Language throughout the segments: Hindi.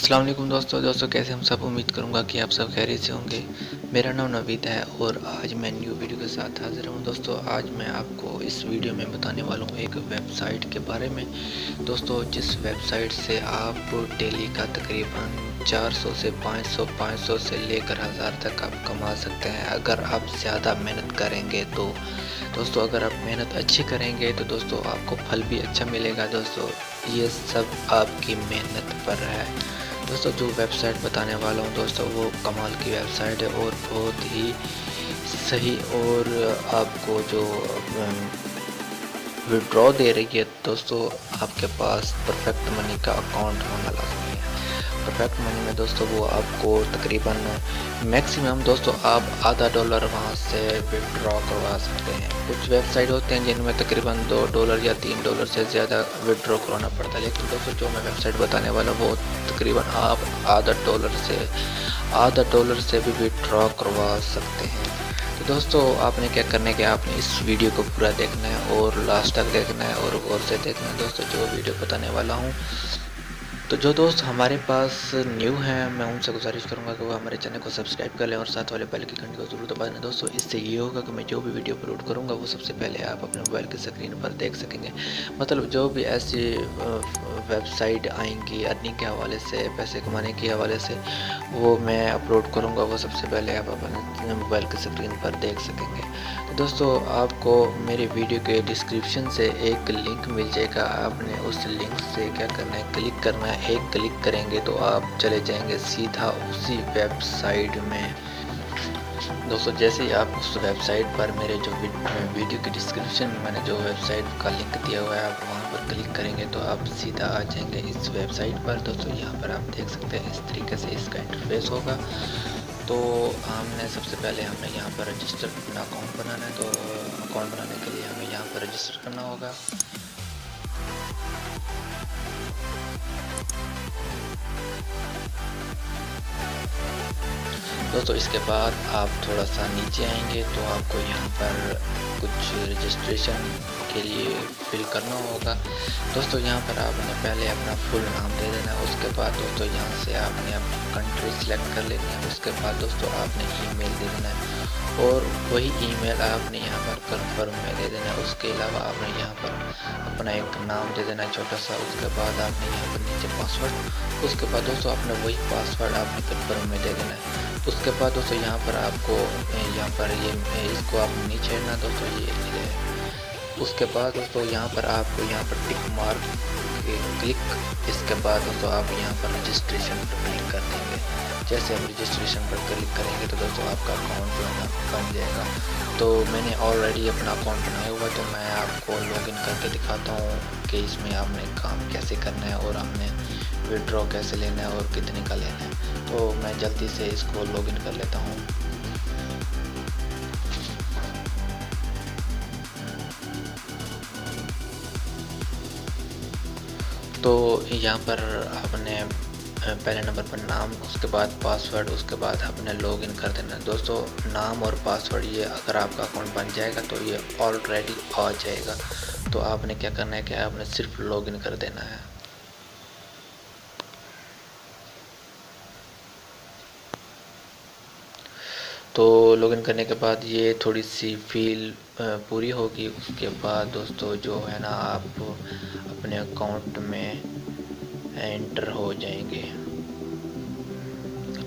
अस्सलाम वालेकुम दोस्तों कैसे हम सब। उम्मीद करूंगा कि आप सब खैरियत से होंगे। मेरा नाम नवीद है और आज मैं न्यू वीडियो के साथ हाजिर हूं। दोस्तों आज मैं आपको इस वीडियो में बताने वाला हूं एक वेबसाइट के बारे में। दोस्तों जिस वेबसाइट से आप डेली का तकरीबन 400 से 500 से लेकर 1000 तक आप कमा सकते हैं अगर आप ज़्यादा मेहनत करेंगे तो। दोस्तों अगर आप मेहनत अच्छी करेंगे तो दोस्तों आपको फल भी अच्छा मिलेगा। दोस्तों ये सब आपकी मेहनत पर है। दोस्तों जो वेबसाइट बताने वाला हूँ दोस्तों वो कमाल की वेबसाइट है और बहुत ही सही, और आपको जो विड्रॉ दे रही है दोस्तों आपके पास परफेक्ट मनी का अकाउंट होना लाजमी है। परफेक्ट मनी में दोस्तों वो आपको तकरीबन मैक्सिमम दोस्तों आप $0.5 वहाँ से विड्रॉ करवा सकते हैं। कुछ वेबसाइट होते हैं जिनमें तकरीबन $2 या $3 से ज़्यादा विड्रॉ करवाना पड़ता है, लेकिन दोस्तों जो मैं वेबसाइट बताने वाला वो तकरीबन आप $0.5 से भी विड्रॉ करवा सकते हैं। तो दोस्तों आपने क्या करना है कि आपने इस वीडियो को पूरा देखना है और लास्ट तक देखना है और गौर से देखना है दोस्तों जो वीडियो बताने वाला हूँ। तो जो दोस्त हमारे पास न्यू हैं मैं उनसे गुजारिश करूंगा कि वो हमारे चैनल को सब्सक्राइब कर लें और साथ वाले बेल की घंटी को जरूर दबा दें। दोस्तों इससे ये होगा कि मैं जो भी वीडियो अपलोड करूंगा वो सबसे पहले आप अपने मोबाइल की स्क्रीन पर देख सकेंगे। मतलब जो भी ऐसी वेबसाइट आएंगी अर्निंग के हवाले से, पैसे कमाने के हवाले से, वो मैं अपलोड करूँगा वो सबसे पहले आप अपने मोबाइल की स्क्रीन पर देख सकेंगे। तो दोस्तों आपको मेरे वीडियो के डिस्क्रिप्शन से एक लिंक मिल जाएगा। आपने उस लिंक से क्या करना है, क्लिक करना है। एक क्लिक करेंगे तो आप चले जाएंगे सीधा उसी वेबसाइट में। दोस्तों जैसे ही आप उस वेबसाइट पर मेरे जो वीडियो के डिस्क्रिप्शन में मैंने जो वेबसाइट का लिंक दिया हुआ है आप वहां पर क्लिक करेंगे तो आप सीधा आ जाएंगे इस वेबसाइट पर। दोस्तों यहाँ पर आप देख सकते हैं इस तरीके से इसका इंटरफेस होगा। तो हमने सबसे पहले हमें यहाँ पर रजिस्टर अपना अकाउंट बनाना है। तो अकाउंट बनाने के लिए हमें यहाँ पर रजिस्टर करना होगा। दोस्तों इसके बाद आप थोड़ा सा नीचे आएंगे तो आपको यहाँ पर कुछ रजिस्ट्रेशन के लिए फिल करना होगा। दोस्तों यहाँ पर आपने पहले अपना फुल नाम दे देना है। उसके बाद दोस्तों यहाँ से आपने अपनी कंट्री सिलेक्ट कर लेनी है। उसके बाद दोस्तों आपने ईमेल दे देना है और वही ईमेल आपने यहाँ पर कन्फर्म में दे देना है। उसके अलावा आपने यहाँ पर अपना एक नाम दे देना है छोटा सा। उसके बाद आपने यहाँ पर नीचे पासवर्ड, उसके बाद दोस्तों आपने वही पासवर्ड आपने कन्फर्म में दे देना है। उसके बाद दोस्तों यहाँ पर आपको यहाँ पर ये इसको आप नहीं छेड़ना दोस्तों ये। उसके बाद दोस्तों यहाँ पर आपको यहाँ पर टिक मार्क क्लिक। इसके बाद दोस्तों आप यहाँ पर रजिस्ट्रेशन पर क्लिक कर देंगे। जैसे हम रजिस्ट्रेशन पर क्लिक करेंगे तो दोस्तों आपका अकाउंट जो है ना बन जाएगा। तो मैंने ऑलरेडी अपना अकाउंट बनाया हुआ तो मैं आपको लॉगिन करके दिखाता हूँ कि इसमें आपने काम कैसे करना है और हमने विड्रॉ कैसे लेना है और कितने का लेना है। तो मैं जल्दी से इसको लॉगिन कर लेता हूँ। तो यहाँ पर आपने पहले नंबर पर नाम, उसके बाद पासवर्ड, उसके बाद आपने लॉगिन कर देना है। दोस्तों नाम और पासवर्ड ये अगर आपका अकाउंट बन जाएगा तो ये ऑलरेडी आ जाएगा। तो आपने क्या करना है कि आपने सिर्फ लॉगिन कर देना है। तो लॉगिन करने के बाद ये थोड़ी सी फील पूरी होगी। उसके बाद दोस्तों जो है ना आप अपने अकाउंट में एंटर हो जाएंगे।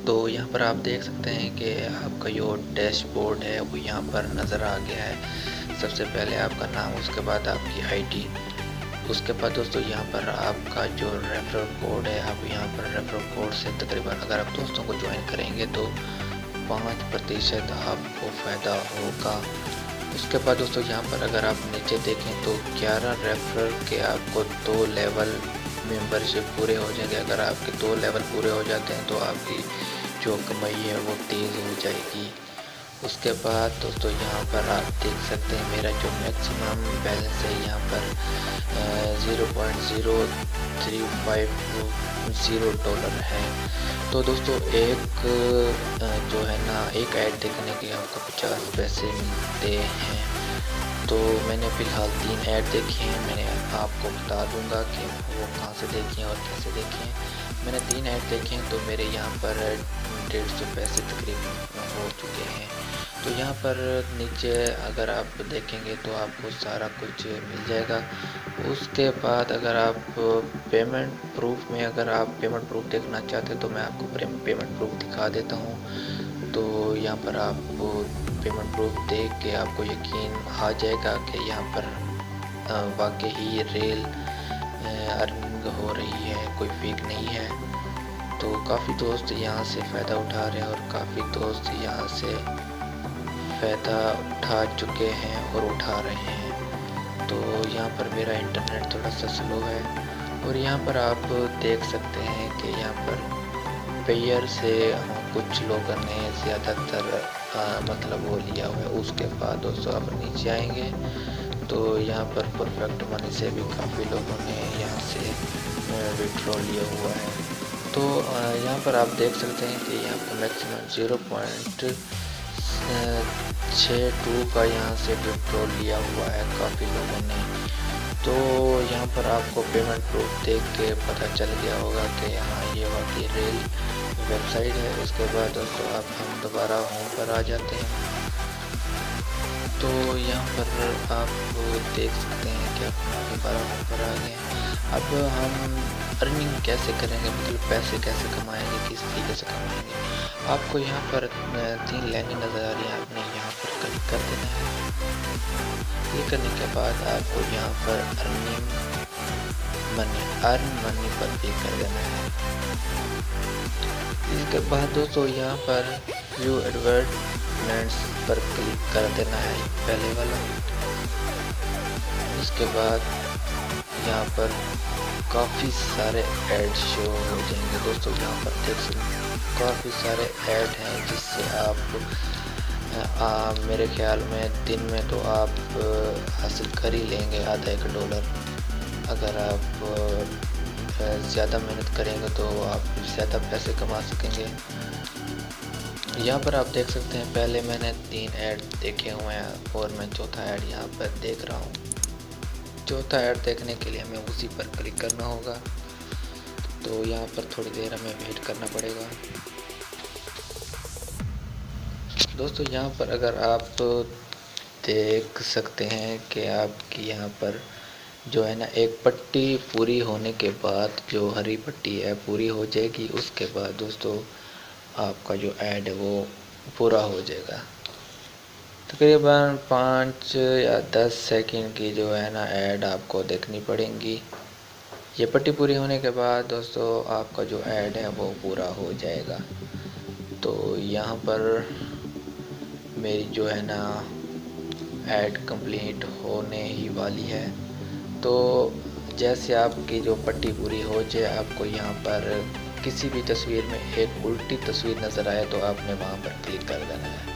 तो यहाँ पर आप देख सकते हैं कि आपका जो डैशबोर्ड है वो यहाँ पर नज़र आ गया है। सबसे पहले आपका नाम, उसके बाद आपकी आईडी, उसके बाद दोस्तों यहाँ पर आपका जो रेफरल कोड है आप यहाँ पर रेफरल कोड से तकरीबन अगर आप दोस्तों को ज्वाइन करेंगे तो 5% आपको फ़ायदा होगा। उसके बाद दोस्तों यहाँ पर अगर आप नीचे देखें तो 11 रेफरल के आपको 2 लेवल मेंबरशिप पूरे हो जाएंगे। अगर आपके 2 लेवल पूरे हो जाते हैं तो आपकी जो कमाई है वो तेज़ हो जाएगी। उसके बाद दोस्तों यहाँ पर आप देख सकते हैं मेरा जो मैक्सिमम बैलेंस है यहाँ पर $0.0350 है। तो दोस्तों एक जो है ना एक ऐड देखने के आपको 50 पैसे मिलते हैं। तो मैंने फ़िलहाल 3 ऐड देखी हैं। मैंने आपको बता दूंगा कि वो कहाँ से देखी हैं और कैसे देखी हैं। मैंने 3 ऐड देखे हैं, तो मेरे यहाँ पर 150 पैसे तकरीबन हो चुके हैं। तो यहाँ पर नीचे अगर आप देखेंगे तो आपको सारा कुछ मिल जाएगा। उसके बाद अगर आप पेमेंट प्रूफ में अगर आप पेमेंट प्रूफ देखना चाहते हैं तो मैं आपको पेमेंट प्रूफ दिखा देता हूँ। तो यहाँ पर आप पेमेंट प्रूफ देख के आपको यकीन आ जाएगा कि यहाँ पर वाकई ही रियल अर्निंग हो रही है, कोई फेक नहीं है। तो काफ़ी दोस्त यहाँ से फ़ायदा उठा रहे हैं और काफ़ी दोस्त यहाँ से फ़ायदा उठा चुके हैं और उठा रहे हैं। तो यहाँ पर मेरा इंटरनेट थोड़ा सा स्लो है और यहाँ पर आप देख सकते हैं कि यहाँ पर पेयर से कुछ लोगों ने ज़्यादातर मतलब वो लिया हुआ है। उसके बाद दोस्तों आप नीचे आएंगे तो यहाँ पर परफेक्ट मनी से भी काफ़ी लोगों ने यहाँ से विड्रॉ लिया हुआ है। तो यहाँ पर आप देख सकते हैं कि यहाँ पर मैक्सिमम 0.62 का यहाँ से विड्रॉ लिया हुआ है काफ़ी लोगों ने। तो यहाँ पर आपको पेमेंट प्रूफ देख के पता चल गया होगा कि हाँ ये वाकई रियल वेबसाइट है। उसके बाद दोस्तों अब हम दोबारा होम पर आ जाते हैं। तो यहाँ पर आप देख सकते हैं कि अपना दोबारा होम पर आ गए। अब हम अर्निंग कैसे करेंगे, मतलब पैसे कैसे कमाएंगे, किस तरीके से कमाएंगे। आपको यहाँ पर 3 लाइनें नज़र आ रही हैं, आपने यहाँ पर क्लिक कर देना है। क्लिक करने के बाद आपको यहाँ पर अर्न मनी पर क्लिक कर देना है। इसके बाद दोस्तों यहाँ पर व्यू एडवर्टाइजमेंट्स पर क्लिक कर देना है, पहले वाला। इसके बाद यहाँ पर काफ़ी सारे ऐड शो हो जाएंगे दोस्तों। यहाँ पर देख सकते काफ़ी सारे ऐड हैं जिससे आप मेरे ख्याल में दिन में तो आप हासिल कर ही लेंगे आधा $1। अगर आप ज़्यादा मेहनत करेंगे तो आप ज़्यादा पैसे कमा सकेंगे। यहाँ पर आप देख सकते हैं पहले मैंने 3 ऐड देखे हुए हैं और मैं चौथा ऐड यहाँ पर देख रहा हूँ। चौथा ऐड देखने के लिए हमें उसी पर क्लिक करना होगा। तो यहाँ पर थोड़ी देर हमें वेट करना पड़ेगा दोस्तों। यहाँ पर अगर आप देख सकते हैं कि आपकी यहाँ पर जो है ना एक पट्टी पूरी होने के बाद जो हरी पट्टी है पूरी हो जाएगी। उसके बाद दोस्तों आपका जो ऐड है वो पूरा हो जाएगा। तकरीबन 5 या 10 सेकंड की जो है ना ऐड आपको देखनी पड़ेंगी। ये पट्टी पूरी होने के बाद दोस्तों आपका जो ऐड है वो पूरा हो जाएगा। तो यहाँ पर मेरी जो है ना ऐड कंप्लीट होने ही वाली है। तो जैसे आपकी जो पट्टी पूरी हो जाए आपको यहाँ पर किसी भी तस्वीर में एक उल्टी तस्वीर नज़र आए तो आपने वहाँ पर क्लिक कर देना है।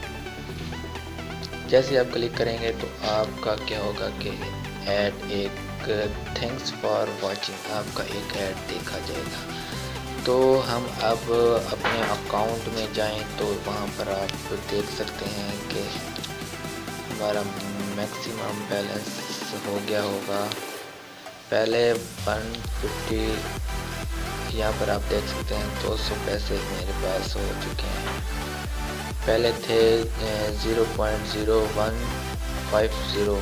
जैसे आप क्लिक करेंगे तो आपका क्या होगा कि ऐड एक थैंक्स फॉर वाचिंग आपका एक ऐड देखा जाएगा। तो हम अब अपने अकाउंट में जाएं तो वहाँ पर आप देख सकते हैं कि हमारा मैक्सिमम बैलेंस हो गया होगा। पहले 150 यहाँ पर आप देख सकते हैं 200 पैसे मेरे पास हो चुके हैं। पहले थे 0.0150,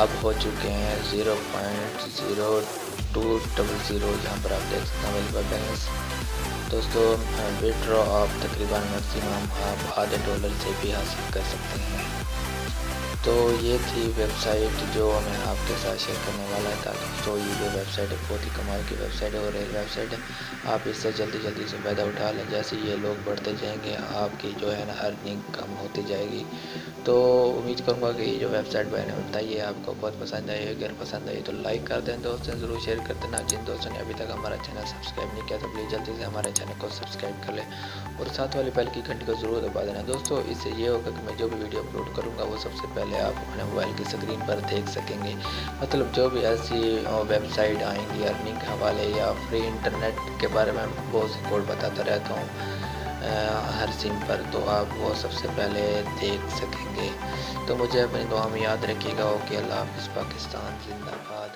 अब हो चुके हैं 0.0200। यहाँ पर आप देख सकते हैं अवेलेबल बैलेंस। दोस्तों विड्रॉ आप तकरीबन मैक्सिमम आप $0.5 से भी हासिल कर सकते हैं। तो ये थी वेबसाइट जो मैं आपके साथ शेयर करने वाला था। तो ये जो वेबसाइट है बहुत ही कमाल की वेबसाइट है और एक वेबसाइट है, आप इससे जल्दी से फ़ायदा उठा लें। जैसे ये लोग बढ़ते जाएंगे आपकी जो है ना अर्निंग कम होती जाएगी। तो उम्मीद करूँगा कि ये जो वेबसाइट मैंने बताई है आपको बहुत पसंद आई है। अगर पसंद आई तो लाइक कर दें, दोस्तों ज़रूर शेयर कर देना। जिन दोस्तों ने अभी तक हमारा चैनल सब्सक्राइब नहीं किया तो प्लीज़ जल्दी से हमारे चैनल को सब्सक्राइब कर लें और साथ वाली बेल की घंटी को ज़रूर दबा देना दोस्तों। इससे ये होगा कि मैं जो भी वीडियो अपलोड करूँगा वो सबसे पहले आप अपने मोबाइल की स्क्रीन पर देख सकेंगे। मतलब जो भी ऐसी वेबसाइट आएंगी अर्निंग के हवाले या फ्री इंटरनेट के बारे में बहुत से कोड बताता रहता हूँ हर सिम पर, तो आप वो सबसे पहले देख सकेंगे। तो मुझे अपनी दुआ में याद रखिएगा। ओके, अल्लाह हाफ़िज़, पाकिस्तान जिंदाबाद।